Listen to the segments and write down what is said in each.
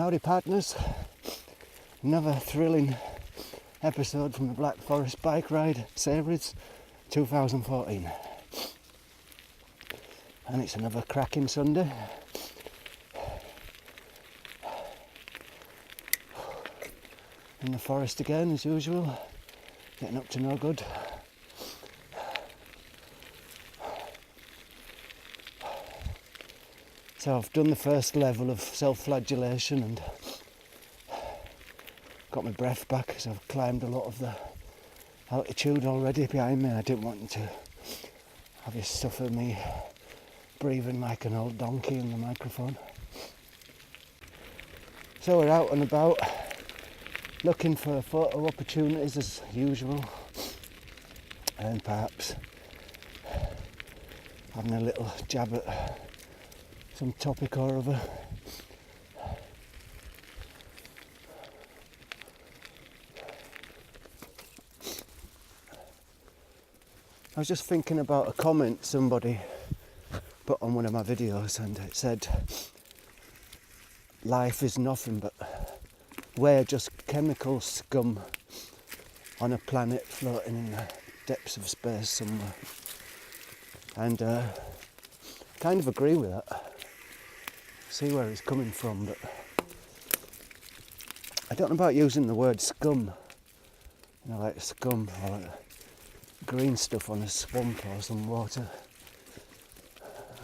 Howdy partners, another thrilling episode from the Blackforest bike ride Savouries 2014, and it's another cracking Sunday. In the forest again as usual, getting up to no good. So I've done the first level of self-flagellation and got my breath back as I've climbed a lot of the altitude already behind me. I didn't want to have you suffer me breathing like an old donkey in the microphone. So we're out and about looking for photo opportunities as usual, and perhaps having a little jab at some topic or other. I was just thinking about a comment somebody put on one of my videos, and it said, life is nothing but we're just chemical scum on a planet floating in the depths of space somewhere. And kind of agree with that. See where it's coming from, but I don't know about using the word scum. You know, like scum or like green stuff on a swamp or some water.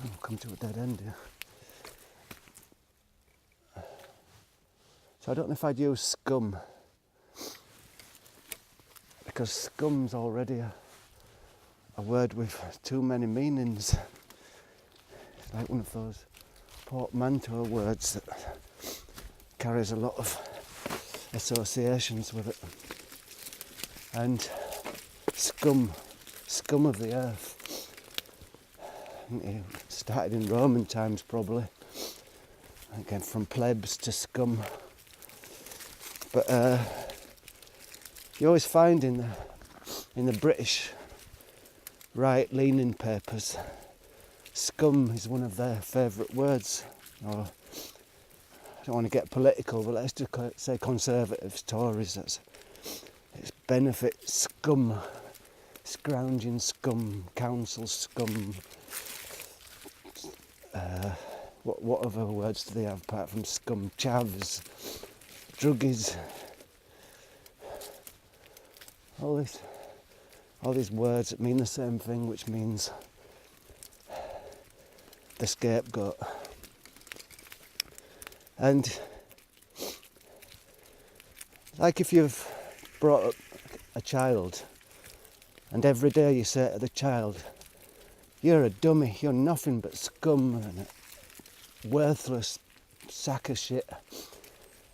I've come to a dead end here. So I don't know if I'd use scum, because scum's already a word with too many meanings. It's like one of those portmanteau words that carries a lot of associations with it. And scum of the earth. It started in Roman times probably. Again, from plebs to scum. But you always find in the British right-leaning papers, scum is one of their favourite words. Or I don't want to get political, but let's just say conservatives, Tories. It's benefit scum, scrounging scum, council scum. What other words do they have apart from scum? Chavs, druggies. All these words that mean the same thing, which means the scapegoat. And like if you've brought up a child and every day you say to the child, you're a dummy, you're nothing but scum and a worthless sack of shit.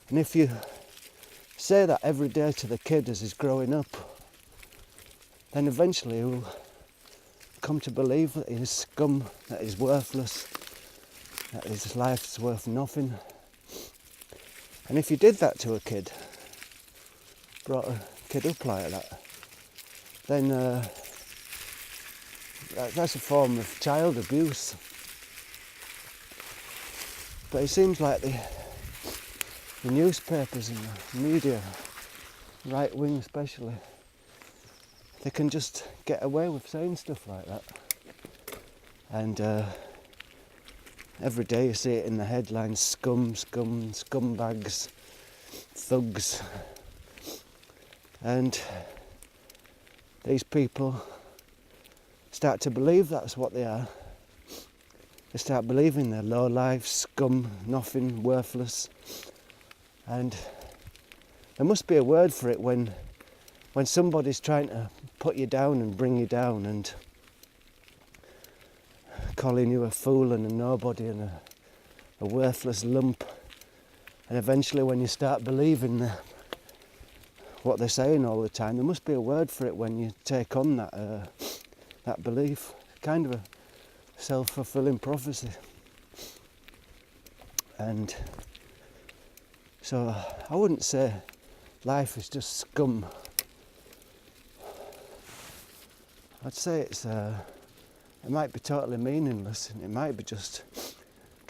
And if you say that every day to the kid as he's growing up, then eventually he will come to believe that he's scum, that he's worthless, that his life's worth nothing. And if you did that to a kid, brought a kid up like that, then that's a form of child abuse. But it seems like the newspapers and the media, right wing especially, they can just get away with saying stuff like that. And every day you see it in the headlines, scum, scumbags, thugs. And these people start to believe that's what they are. They start believing they're low life, scum, nothing, worthless. And there must be a word for it when somebody's trying to put you down and bring you down and calling you a fool and a nobody and a worthless lump. And eventually when you start believing what they're saying all the time, there must be a word for it when you take on that belief. Kind of a self-fulfilling prophecy. And so I wouldn't say life is just scum. I'd say it might be totally meaningless, and it might be just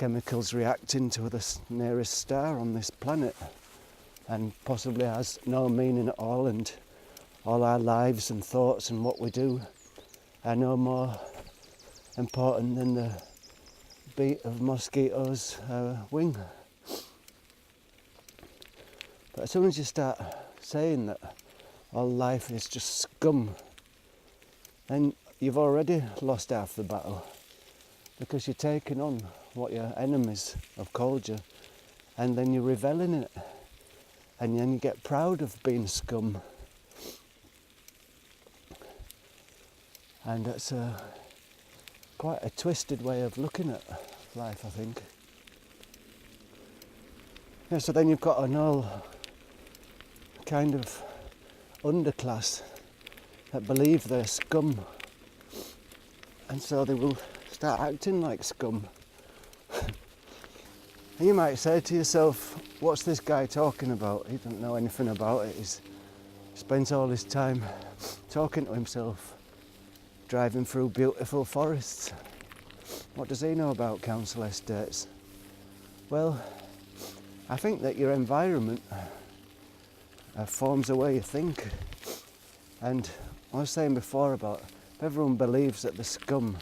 chemicals reacting to the nearest star on this planet, and possibly has no meaning at all, and all our lives and thoughts and what we do are no more important than the beat of mosquitoes' wing. But as soon as you start saying that all life is just scum, then you've already lost half the battle, because you're taking on what your enemies have called you, and then you revel in it, and then you get proud of being scum. And that's quite a twisted way of looking at life, I think. Yeah, so then you've got an whole kind of underclass that believe they're scum, and so they will start acting like scum. And you might say to yourself, what's this guy talking about? He doesn't know anything about it. He's spent all his time talking to himself, driving through beautiful forests. What does he know about council estates? Well, I think that your environment forms the way you think. And I was saying before about if everyone believes that they're scum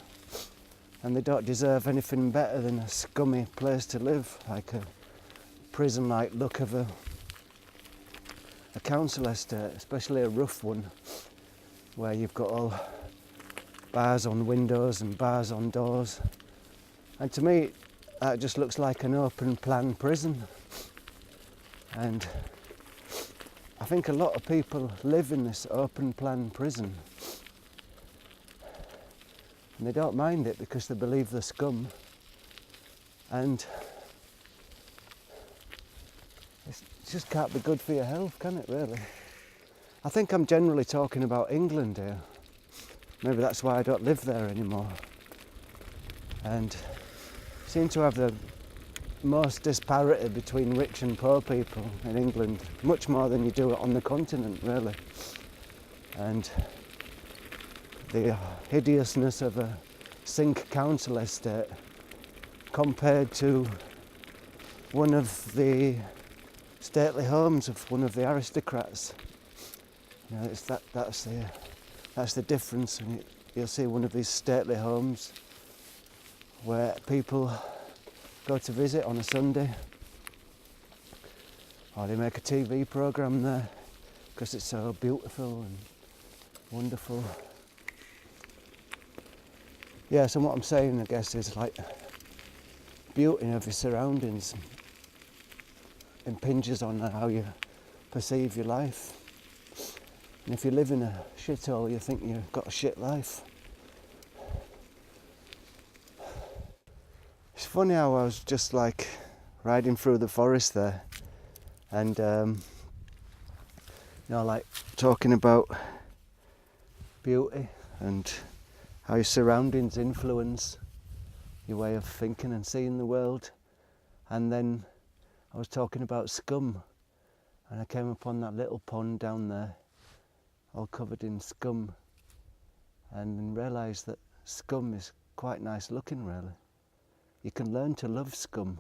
and they don't deserve anything better than a scummy place to live, like a prison-like look of a council estate, especially a rough one, where you've got all bars on windows and bars on doors. And to me, that just looks like an open plan prison. And I think a lot of people live in this open plan prison, and they don't mind it because they believe they're scum. And it just can't be good for your health, can it, really? I think I'm generally talking about England here. Maybe that's why I don't live there anymore. And seem to have the most disparity between rich and poor people in England, much more than you do on the continent, really. And the hideousness of a sink council estate compared to one of the stately homes of one of the aristocrats. You know, it's that's the difference. And you'll see one of these stately homes where people go to visit on a Sunday, or they make a TV programme there because it's so beautiful and wonderful. Yeah, so what I'm saying, I guess, is like beauty of your surroundings impinges on how you perceive your life. And if you live in a shithole, you think you've got a shit life. It's funny how I was just like riding through the forest there, and you know, like talking about beauty and how your surroundings influence your way of thinking and seeing the world. And then I was talking about scum, and I came upon that little pond down there all covered in scum, and then realised that scum is quite nice looking, really. You can learn to love scum.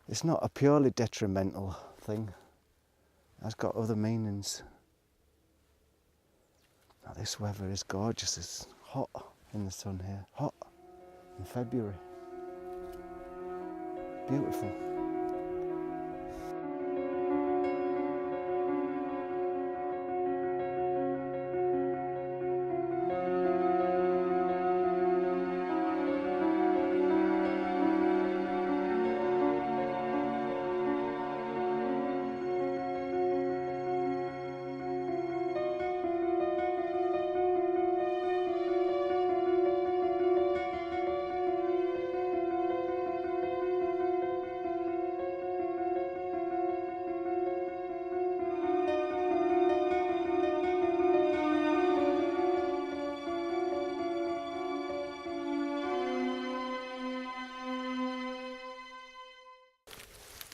It's not a purely detrimental thing. It's got other meanings. Now, this weather is gorgeous. It's hot in the sun here. Hot in February. Beautiful.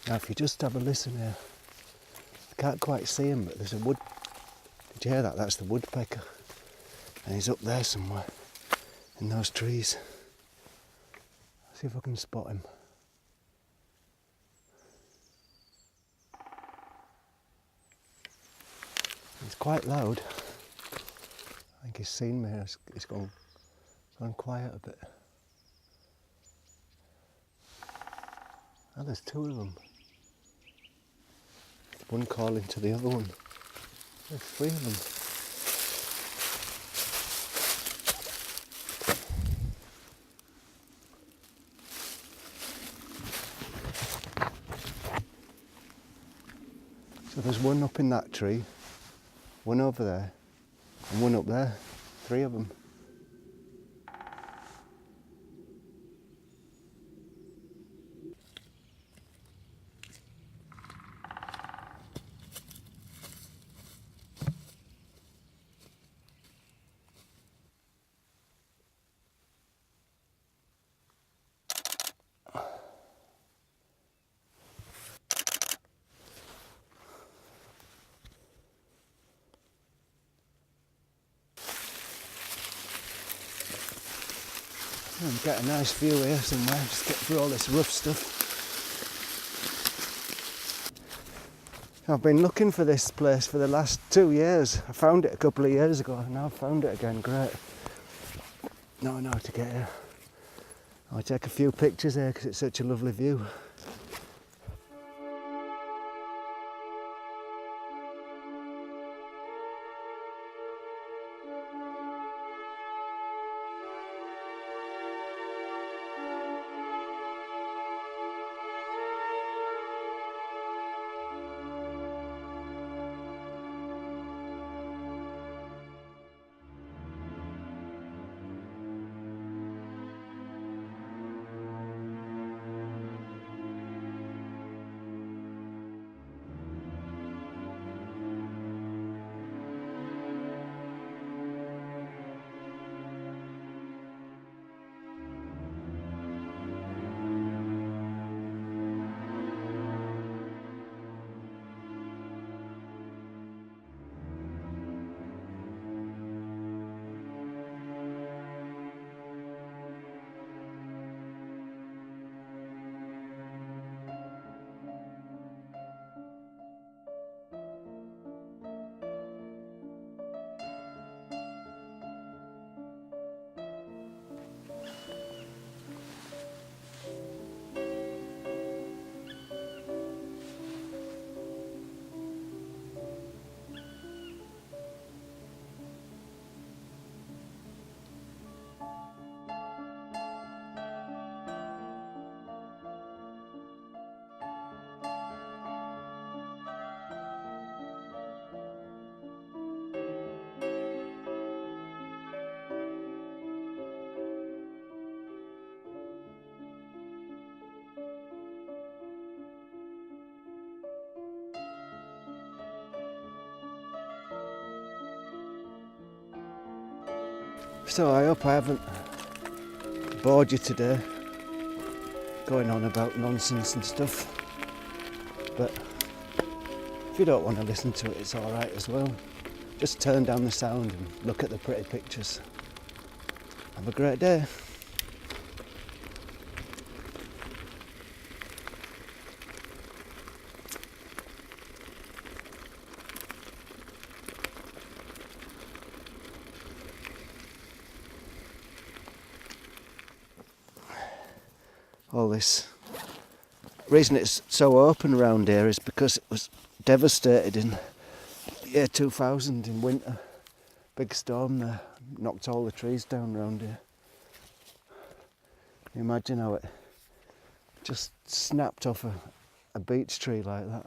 Now if you just have a listen here, I can't quite see him, but there's a did you hear that? That's the woodpecker. And he's up there somewhere. in those trees. See if I can spot him. He's quite loud. I think he's seen me. He's gone quiet a bit. Oh, there's two of them. One calling to the other one. There's three of them. So there's one up in that tree, one over there, and one up there. Three of them. I'm getting a nice view here somewhere, just get through all this rough stuff. I've been looking for this place for the last 2 years. I found it a couple of years ago and now I've found it again. Great. Now I know how to get here. I'll take a few pictures here because it's such a lovely view. So I hope I haven't bored you today, going on about nonsense and stuff, but if you don't want to listen to it, it's alright as well. Just turn down the sound and look at the pretty pictures. Have a great day. All this. The reason it's so open around here is because it was devastated in the year 2000 in winter. Big storm there, knocked all the trees down around here. Can you imagine how it just snapped off a beech tree like that?